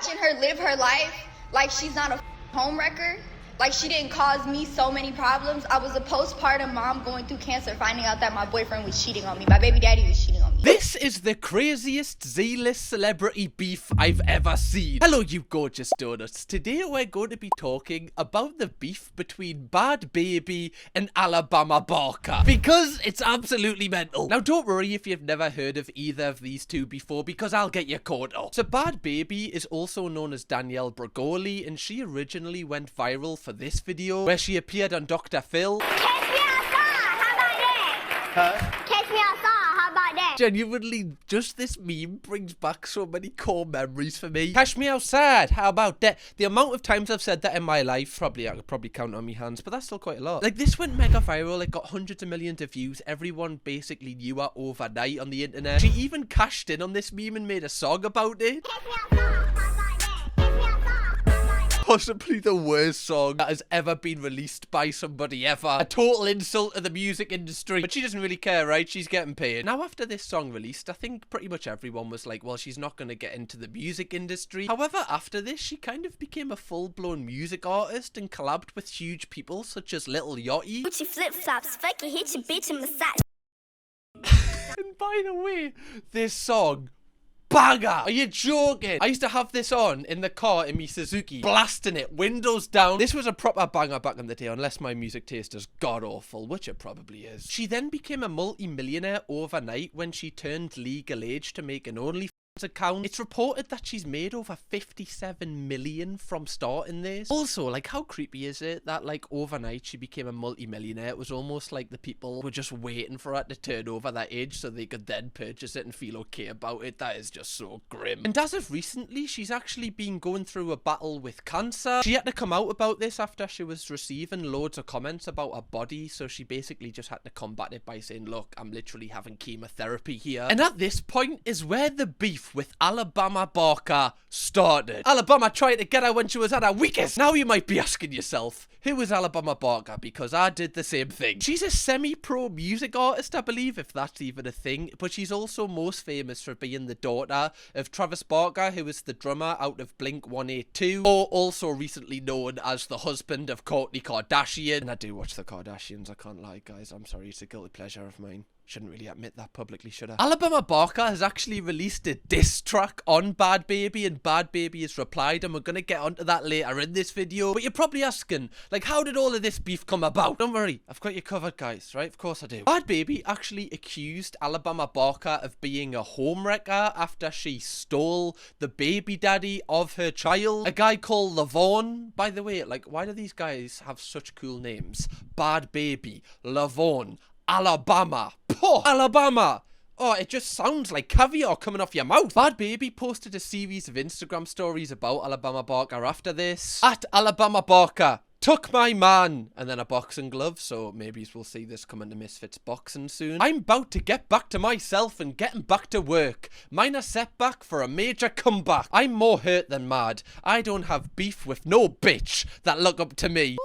watching her live her life like she's not a homewrecker, like she didn't cause me so many problems. I was a postpartum mom going through cancer, finding out that my boyfriend was cheating on me. My baby daddy was cheating on me. This is the craziest Z-list celebrity beef I've ever seen. Hello, you gorgeous donuts. Today we're going to be talking about the beef between Bhad Bhabie and Alabama Barker, because it's absolutely mental. Now, don't worry if you've never heard of either of these two before, because I'll get you caught up. So Bhad Bhabie is also known as Danielle Bregoli, and she originally went viral for this video where she appeared on Dr. Phil. Catch me outside, how about that? Catch me outside, how about that? Genuinely, just this meme brings back so many core memories for me. Cash me outside, how about that? The amount of times I've said that in my life, I could probably count on my hands, but that's still quite a lot. Like, this went mega viral, it got hundreds of millions of views, everyone basically knew her overnight on the internet. She even cashed in on this meme and made a song about it. Catch me outside, how about that? Catch me outside, how about that? Possibly the worst song that has ever been released by somebody ever. A total insult to the music industry. But she doesn't really care, right? She's getting paid. Now, after this song released, I think pretty much everyone was like, well, she's not going to get into the music industry. However, after this, she kind of became a full-blown music artist and collabed with huge people such as Lil Yachty. Gucci flip-flops, fucking hit your bitch and massage. And by the way, this song, banger! Are you joking? I used to have this on in the car in me Suzuki, blasting it, windows down. This was a proper banger back in the day, unless my music taste is god-awful, which it probably is. She then became a multi-millionaire overnight when she turned legal age to make an OnlyFans account. It's reported that she's made over 57 million from starting this. Also, like, how creepy is it that, like, overnight she became a multi-millionaire? It was almost like the people were just waiting for her to turn over that age so they could then purchase it and feel okay about it. That is just so grim. And as of recently, she's actually been going through a battle with cancer. She had to come out about this after she was receiving loads of comments about her body, so she basically just had to combat it by saying, look, I'm literally having chemotherapy here. And at this point is where the beef with Alabama Barker started. Alabama tried to get her when she was at her weakest. Now you might be asking yourself, who is Alabama Barker? Because I did the same thing. She's a semi-pro music artist, I believe, if that's even a thing, but she's also most famous for being the daughter of Travis Barker, who is the drummer out of Blink-182, or also recently known as the husband of Kourtney Kardashian. And I do watch the Kardashians, I can't lie, guys. I'm sorry, it's a guilty pleasure of mine. Shouldn't really admit that publicly, should I? Alabama Barker has actually released a diss track on Bhad Bhabie, and Bhad Bhabie has replied, and we're going to get onto that later in this video. But you're probably asking, like, how did all of this beef come about? Don't worry, I've got you covered, guys, right? Of course I do. Bhad Bhabie actually accused Alabama Barker of being a homewrecker after she stole the baby daddy of her child, a guy called Lavon. By the way, like, why do these guys have such cool names? Bhad Bhabie, Lavon, Alabama. Poh, Alabama. Oh, it just sounds like caviar coming off your mouth. Bhad Bhabie posted a series of Instagram stories about Alabama Barker after this. At Alabama Barker, took my man. And then a boxing glove, so maybe we'll see this come into Misfits boxing soon. I'm about to get back to myself and getting back to work. Minor setback for a major comeback. I'm more hurt than mad. I don't have beef with no bitch that look up to me.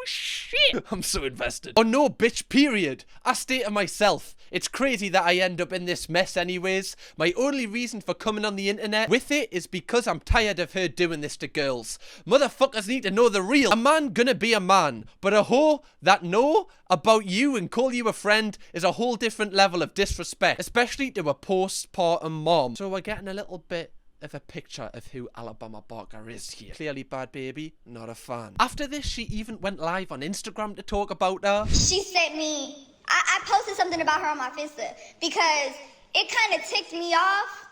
Shit, I'm so invested. Or no bitch, period. I stay to myself. It's crazy that I end up in this mess anyways. My only reason for coming on the internet with it is because I'm tired of her doing this to girls. Motherfuckers need to know the real. A man gonna be a man, but a hoe that know about you and call you a friend is a whole different level of disrespect, especially to a postpartum mom. So we're getting a little bit of a picture of who Alabama Barker is here. Clearly, Bhad Bhabie, not a fan. After this, she even went live on Instagram to talk about her. She sent me, I posted something about her on my Finsta because it kind of ticked me off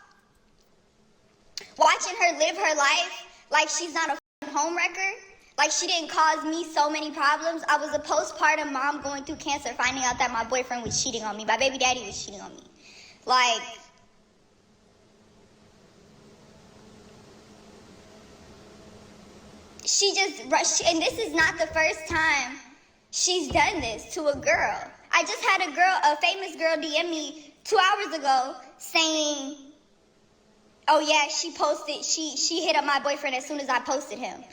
watching her live her life like she's not a homewrecker. Like she didn't cause me so many problems. I was a postpartum mom going through cancer, finding out that my boyfriend was cheating on me. My baby daddy was cheating on me. Like, she just rushed, and this is not the first time she's done this to a girl. I just had a famous girl DM me 2 hours ago saying, oh yeah, she hit up my boyfriend as soon as I posted him.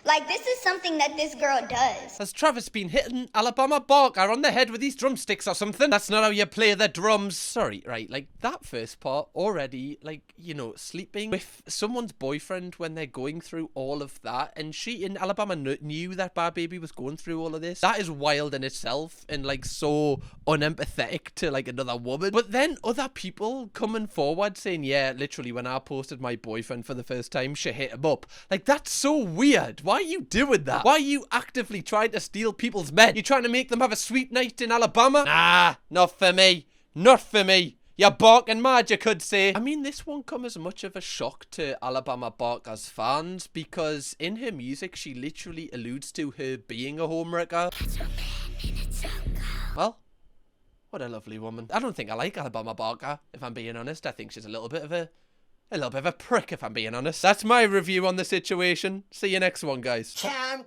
Like, this is something that this girl does. Has Travis been hitting Alabama Barker on the head with these drumsticks or something? That's not how you play the drums. Sorry, right, like, that first part already, like, you know, sleeping with someone's boyfriend when they're going through all of that, and she in Alabama knew that Bhad Bhabie was going through all of this. That is wild in itself, and, like, so unempathetic to, like, another woman. But then other people coming forward saying, yeah, literally, when I posted my boyfriend for the first time, she hit him up. Like, that's so weird. Why are you doing that? Why are you actively trying to steal people's men? You trying to make them have a sweet night in Alabama? Nah, not for me. Not for me. You're barking mad, you could say. I mean, this won't come as much of a shock to Alabama Barker's fans, because in her music, she literally alludes to her being a homewrecker. Well, what a lovely woman. I don't think I like Alabama Barker, if I'm being honest. I think she's a little bit of a prick, if I'm being honest. That's my review on the situation. See you next one, guys.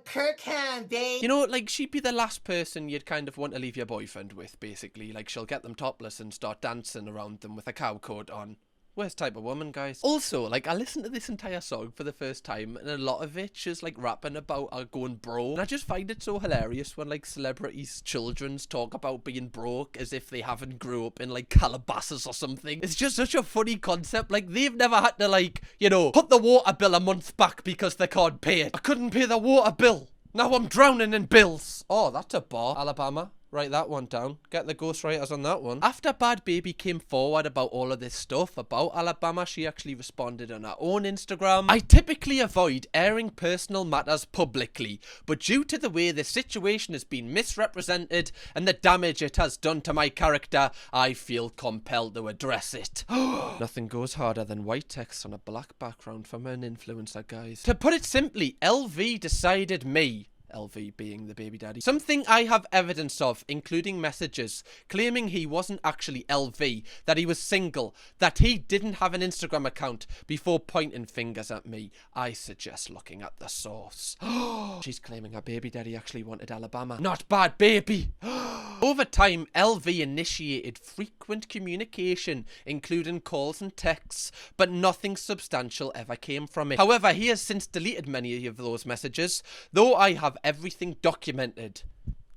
Kirkham, babe. You know, like, she'd be the last person you'd kind of want to leave your boyfriend with, basically. Like, she'll get them topless and start dancing around them with a cow coat on. Worst type of woman, guys. Also, like, I listened to this entire song for the first time, and a lot of it, she's, like, rapping about going broke. And I just find it so hilarious when, like, celebrities' children's talk about being broke as if they haven't grew up in, like, Calabasas or something. It's just such a funny concept. Like, they've never had to, like, you know, put the water bill a month back because they can't pay it. I couldn't pay the water bill. Now I'm drowning in bills. Oh, that's a bar. Alabama. Write that one down. Get the ghostwriters on that one. After Bhad Bhabie came forward about all of this stuff about Alabama, she actually responded on her own Instagram. I typically avoid airing personal matters publicly, but due to the way the situation has been misrepresented and the damage it has done to my character, I feel compelled to address it. Nothing goes harder than white text on a black background from an influencer, guys. To put it simply, LV decided me. LV being the baby daddy. Something I have evidence of, including messages claiming he wasn't actually LV, that he was single, that he didn't have an Instagram account, before pointing fingers at me. I suggest looking at the source. She's claiming her baby daddy actually wanted Alabama, not Bhad Bhabie. Over time, LV initiated frequent communication, including calls and texts, but nothing substantial ever came from it. However, he has since deleted many of those messages, though I have everything documented.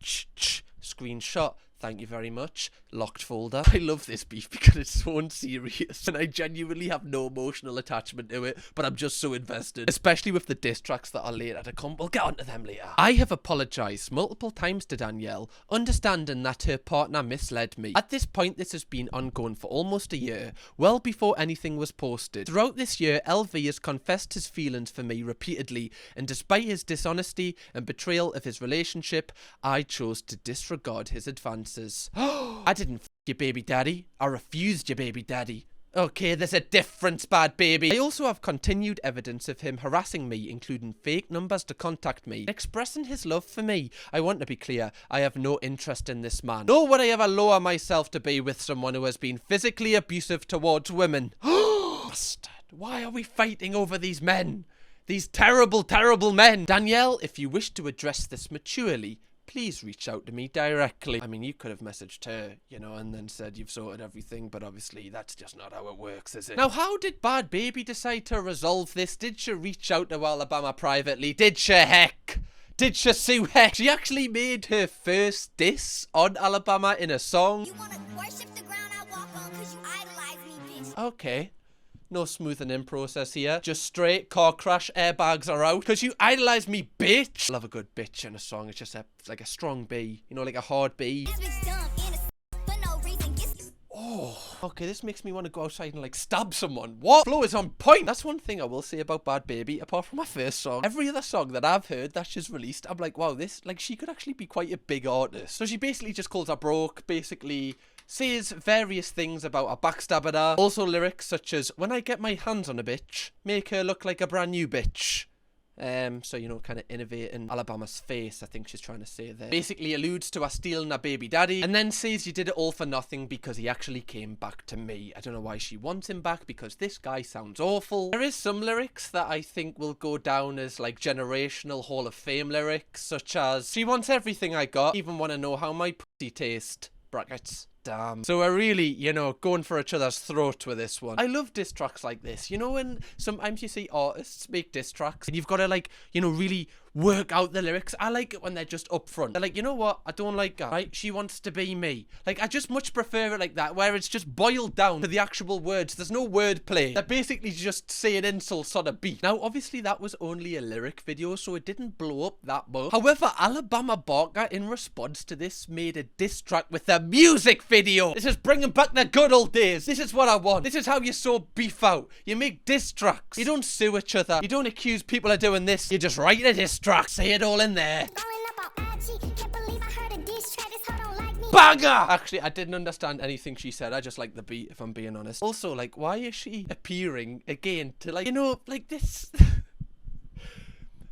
Screenshot. Thank you very much. Locked folder. I love this beef because it's so unserious and I genuinely have no emotional attachment to it, but I'm just so invested. Especially with the diss tracks that are later to come. We'll get onto them later. I have apologised multiple times to Danielle, understanding that her partner misled me. At this point, this has been ongoing for almost a year, well before anything was posted. Throughout this year, LV has confessed his feelings for me repeatedly, and despite his dishonesty and betrayal of his relationship, I chose to disregard his advances. I didn't f your baby daddy. I refused your baby daddy. Okay, there's a difference, Bhad Bhabie. I also have continued evidence of him harassing me, including fake numbers to contact me, expressing his love for me. I want to be clear, I have no interest in this man. Nor would I ever lower myself to be with someone who has been physically abusive towards women. Bastard, why are we fighting over these men? These terrible, terrible men. Danielle, if you wish to address this maturely, please reach out to me directly. I mean, you could have messaged her, you know, and then said you've sorted everything, but obviously that's just not how it works, is it? Now, how did Bhad Bhabie decide to resolve this? Did she reach out to Alabama privately? Did she, heck? Did she sue, heck? She actually made her first diss on Alabama in a song. You wanna worship the ground I walk on cause you idolize me, bitch. Okay. No smoothing in process here. Just straight car crash, airbags are out. Because you idolize me, bitch. I love a good bitch in a song. It's just like a strong B. You know, like a hard B. This bitch dumb, innocent, for no reason, gets Oh, okay, this makes me want to go outside and, like, stab someone. What? Flow is on point. That's one thing I will say about Bhad Bhabie, apart from my first song. Every other song that I've heard that she's released, I'm like, wow, this, like, she could actually be quite a big artist. So she basically just calls her broke, basically says various things about a backstabbing her. Also lyrics such as, when I get my hands on a bitch, make her look like a brand new bitch. So, you know, kind of innovating Alabama's face, I think she's trying to say there. Basically alludes to her stealing her baby daddy, and then says you did it all for nothing because he actually came back to me. I don't know why she wants him back, because this guy sounds awful. There is some lyrics that I think will go down as, like, generational Hall of Fame lyrics, such as, she wants everything I got, even want to know how my pussy tastes. Brackets. damn. So we're really, you know, going for each other's throat with this one. I love diss tracks like this. You know, when sometimes you see artists make diss tracks and you've got to, like, you know, really work out the lyrics. I like it when they're just upfront. They're like, you know what? I don't like her, right? She wants to be me. Like, I just much prefer it like that, where it's just boiled down to the actual words. There's no word play. They're basically just saying insults on a beat. Now, obviously, that was only a lyric video, so it didn't blow up that much. However, Alabama Barker, in response to this, made a diss track with a music video. This is bringing back the good old days. This is what I want. This is how you sort beef out. You make diss tracks. You don't sue each other. You don't accuse people of doing this. You just write a diss track. Say it all in there. Banger! Actually, I didn't understand anything she said. I just like the beat, if I'm being honest. Also, like, why is she appearing again to, like, you know, like this?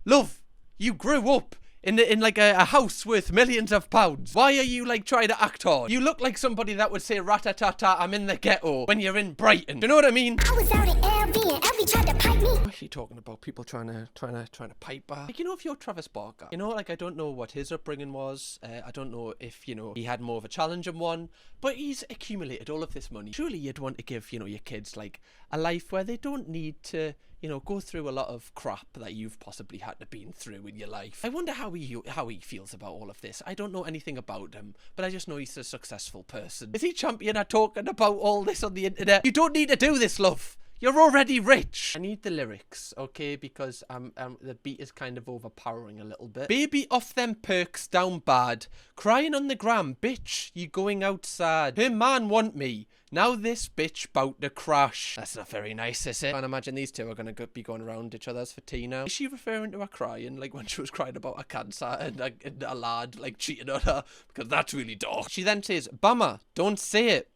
Love, you grew up in like a house worth millions of pounds. Why are you, like, trying to act hard? You look like somebody that would say rat-a-tat-tat, I'm in the ghetto when you're in Brighton. Do you know what I mean? I was out at LV and LV tried to pipe me. Why is she talking about people trying to pipe her? Like, you know, if you're Travis Barker, you know, like, I don't know what his upbringing was. I don't know if, you know, he had more of a challenging one, but he's accumulated all of this money. Surely you'd want to give, you know, your kids, like, a life where they don't need to, you know, go through a lot of crap that you've possibly had to been through in your life. I wonder how he feels about all of this. I don't know anything about him, but I just know he's a successful person. Is he champion at talking about all this on the internet? You don't need to do this, love. You're already rich. I need the lyrics, okay, because the beat is kind of overpowering a little bit. Baby off them perks down bad. Crying on the gram, bitch, you going outside. Her man want me. Now this bitch bout to crash. That's not very nice, is it? I can't imagine these two are going to be going around each other's for tea now. Is she referring to her crying, like when she was crying about her cancer and a lad, like, cheating on her? Because that's really dark. She then says, Bama, don't say it.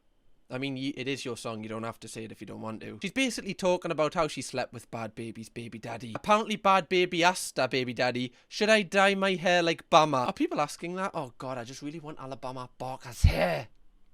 I mean, it is your song. You don't have to say it if you don't want to. She's basically talking about how she slept with Bhad Bhabie's baby daddy. Apparently, Bhad Bhabie asked her baby daddy, should I dye my hair like Bama? Are people asking that? Oh, God, I just really want Alabama Barker's hair.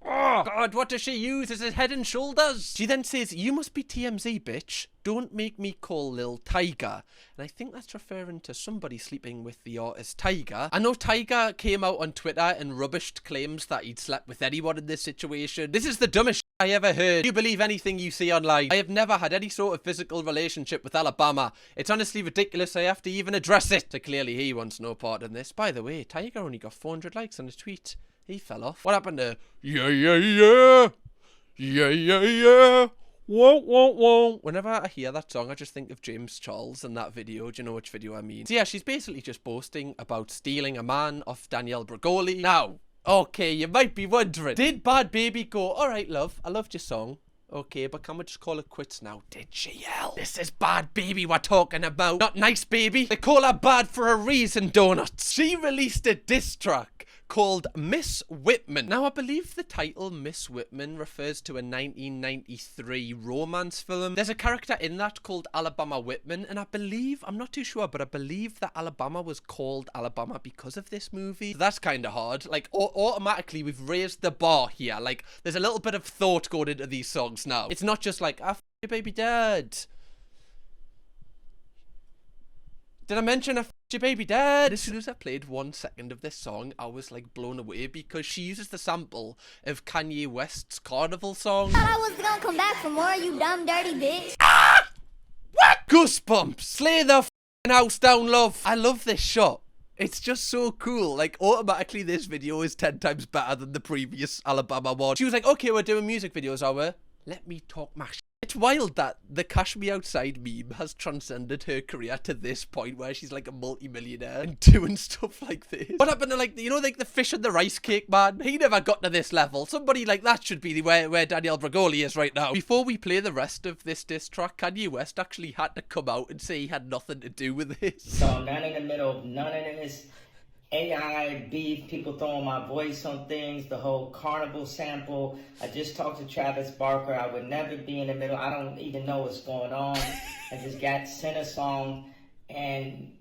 Oh, God, what does she use? Is it Head and Shoulders? She then says, you must be TMZ, bitch. Don't make me call Lil Tiger. And I think that's referring to somebody sleeping with the artist Tiger. I know Tiger came out on Twitter and rubbished claims that he'd slept with anyone in this situation. This is the dumbest shit I ever heard. You believe anything you see online. I have never had any sort of physical relationship with Alabama. It's honestly ridiculous I have to even address it. So clearly he wants no part in this. By the way, Tiger only got 400 likes on a tweet. He fell off. What happened to yeah, yeah, yeah, yeah, yeah, yeah, whoa, whoa, whoa? Whenever I hear that song, I just think of James Charles and that video. Do you know which video I mean? So yeah, she's basically just boasting about stealing a man off Danielle Bregoli. Now, okay, you might be wondering, did Bhad Bhabie go, all right, love, I loved your song. Okay, but can we just call it quits now? Did she yell? This is Bhad Bhabie we're talking about. Not nice, baby. They call her bad for a reason, donuts. She released a diss track called Miss Whitman. Now, I believe the title Miss Whitman refers to a 1993 romance film. There's a character in that called Alabama Whitman, and I believe, I'm not too sure, but I believe that Alabama was called Alabama because of this movie. So that's kind of hard. Like, automatically, we've raised the bar here. Like, there's a little bit of thought going into these songs now. It's not just like, ah, your baby dad. Did I mention your baby dad? As soon as I played 1 second of this song, I was like blown away because she uses the sample of Kanye West's Carnival song. Thought I was gonna come back for more, you dumb dirty bitch. Ah! What? Goosebumps! Slay the f***ing house down, love. I love this shot. It's just so cool. Like, automatically this video is 10 times better than the previous Alabama one. She was like, okay, we're doing music videos, are we? Let me talk my shit. It's wild that the Cash Me Outside meme has transcended her career to this point where she's like a multi-millionaire and doing stuff like this. What happened to, like, you know, like the fish and the rice cake man? He never got to this level. Somebody like that should be where Danielle Bregoli is right now. Before we play the rest of this diss track, Kanye West actually had to come out and say he had nothing to do with this. So I'm not in the middle of none of this AI beef, people throwing my voice on things, the whole carnival sample. I just talked to Travis Barker. I would never be in the middle. I don't even know what's going on. I just got sent a song and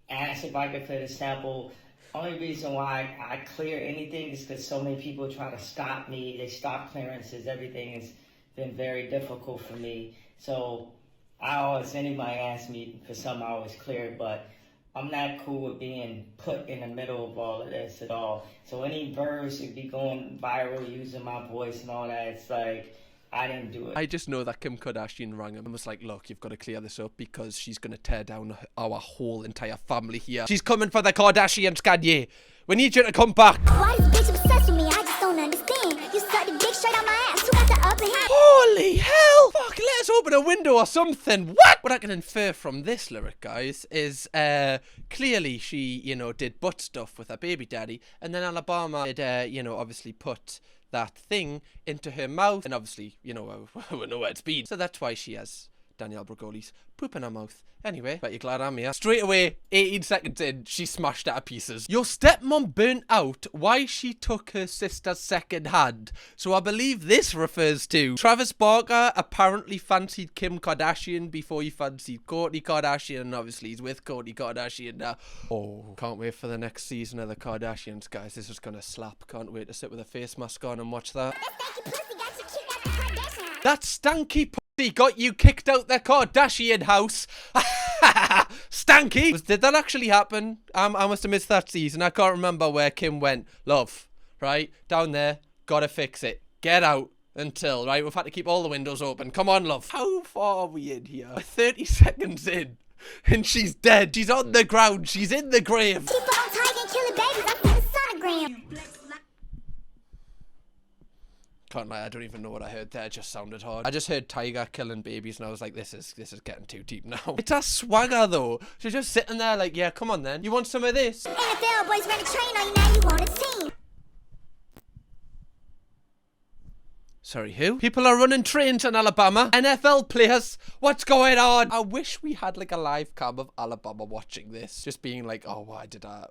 asked if I could play the sample. Only reason why I clear anything is because so many people try to stop me. They stop clearances. Everything has been very difficult for me. So I always, anybody asks me for something, I always clear it. But I'm not cool with being put in the middle of all of this at all. So any verse should be going viral using my voice and all that. It's like, I didn't do it. I just know that Kim Kardashian rang him and was like, look, you've got to clear this up because she's going to tear down our whole entire family here. She's coming for the Kardashians, Kanye. We need you to come back. Why this bitch obsessed with me? I just don't understand. You suck the dick straight on my ass. Who got the upper hand? Holy hell! Fuck, let's open a window or something. What? What I can infer from this lyric, guys, is clearly she, you know, did butt stuff with her baby daddy, and then Alabama did, you know, obviously put that thing into her mouth, and obviously, you know, we know where it's been. So that's why she has Danielle Bregoli's poop in her mouth. Anyway, bet you're glad I'm here. Straight away, 18 seconds in, she smashed it to pieces. Your stepmom burnt out why she took her sister's second hand. So I believe this refers to Travis Barker apparently fancied Kim Kardashian before he fancied Kourtney Kardashian, and obviously he's with Kourtney Kardashian now. Oh, can't wait for the next season of the Kardashians, guys. This is gonna slap. Can't wait to sit with a face mask on and watch that. That stanky pussy got you kicked out the Kardashian house. Stanky! Did that actually happen? I must have missed that season. I can't remember where Kim went. Love, right? Down there. Gotta fix it. Get out until, right? We've had to keep all the windows open. Come on, love. How far are we in here? 30 seconds in. And she's dead. She's on the ground. She's in the grave. People on Tiger and killing babies. I see the sonogram. Can't lie, I don't even know what I heard there. It just sounded hard. I just heard Tiger killing babies and I was like, this is getting too deep now. It's a swagger though. She's just sitting there like, yeah, come on then. You want some of this? NFL boys run a train on you, now you want a team. Sorry, who? People are running trains in Alabama. NFL players. What's going on? I wish we had like a live cam of Alabama watching this. Just being like, oh, why did I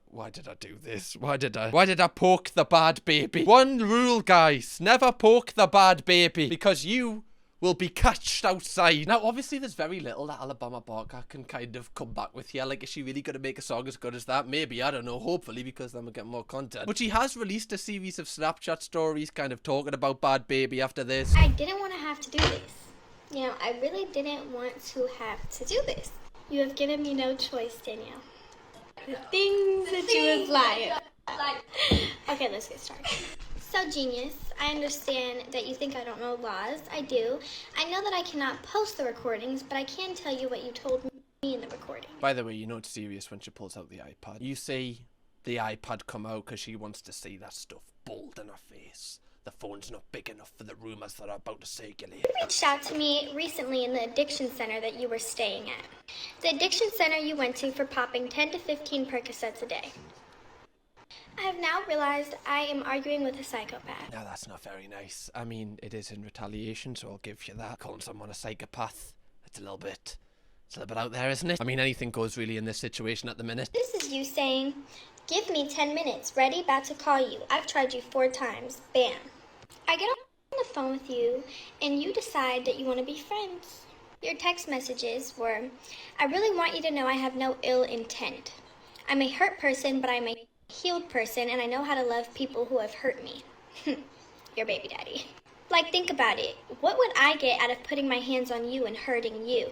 do this? Why did I poke the bad baby? One rule, guys. Never poke the bad baby. Because you will be catched outside. Now, obviously, there's very little that Alabama Barker can kind of come back with here. Like, is she really going to make a song as good as that? Maybe, I don't know. Hopefully, because then we'll get more content. But she has released a series of Snapchat stories kind of talking about Bhad Bhabie after this. I didn't want to have to do this. You know, I really didn't want to have to do this. You have given me no choice, Danielle. The things that you imply. Okay, let's get started. So, genius, I understand that you think I don't know laws. I do. I know that I cannot post the recordings, but I can tell you what you told me in the recording. By the way, you know it's serious when she pulls out the iPad. You see the iPad come out because she wants to see that stuff bald in her face. The phone's not big enough for the rumours that are about to circulate. You reached out to me recently in the addiction center that you were staying at. The addiction center you went to for popping 10 to 15 Percocets a day. I have now realized I am arguing with a psychopath. Now that's not very nice. I mean, it is in retaliation, so I'll give you that. Calling someone a psychopath, it's a little bit out there, isn't it? I mean, anything goes really in this situation at the minute. This is you saying, give me 10 minutes, ready, about to call you. I've tried you 4 times, bam. I get on the phone with you, and you decide that you want to be friends. Your text messages were, I really want you to know I have no ill intent. I'm a hurt person, but I'm a healed person, and I know how to love people who have hurt me. Your baby daddy. Like, think about it. What would I get out of putting my hands on you and hurting you?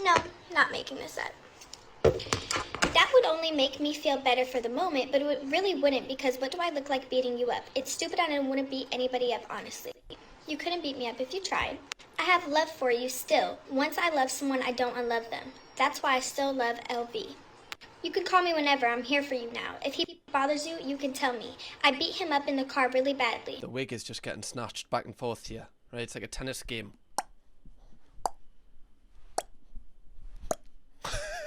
No, not making this up. That would only make me feel better for the moment, but it really wouldn't, because what do I look like beating you up? It's stupid and I wouldn't beat anybody up, honestly. You couldn't beat me up if you tried. I have love for you still. Once I love someone, I don't unlove them. That's why I still love LV. You can call me whenever. I'm here for you now. If he bothers you, you can tell me. I beat him up in the car really badly. The wig is just getting snatched back and forth here, right? It's like a tennis game.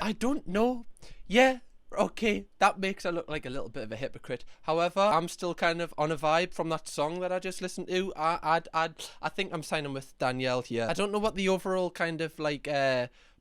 I don't know. Yeah, okay, that makes her look like a little bit of a hypocrite. However, I'm still kind of on a vibe from that song that I just listened to. I think I'm signing with Danielle here. I don't know what the overall kind of like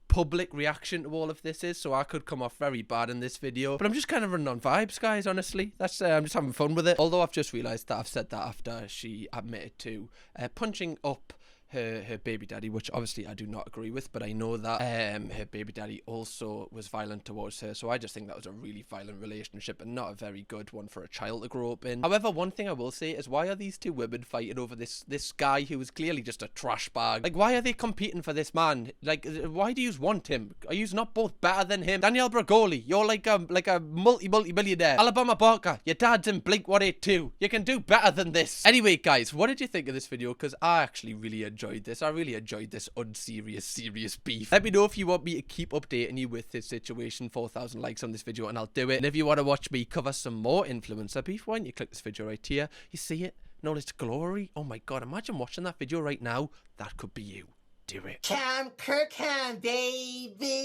public reaction to all of this is, so I could come off very bad in this video, but I'm just kind of running on vibes, guys, honestly. That's I'm just having fun with it. Although I've just realized that I've said that after she admitted to punching up her baby daddy, which obviously I do not agree with, but I know that her baby daddy also was violent towards her, so I just think that was a really violent relationship and not a very good one for a child to grow up in. However, one thing I will say is, why are these two women fighting over this guy who is clearly just a trash bag? Like, why are they competing for this man? Like, why do you want him? Are you not both better than him? Danielle Bregoli, you're like a multi-millionaire. Alabama Barker, your dad's in Blink-182. You can do better than this. Anyway, guys, what did you think of this video? Because I actually really enjoyed this. I really enjoyed this unserious, serious beef. Let me know if you want me to keep updating you with this situation. 4,000 likes on this video and I'll do it. And if you want to watch me cover some more influencer beef, why don't you click this video right here? You see it? In all its glory? Oh my god, imagine watching that video right now. That could be you. Do it. Kirkham, baby.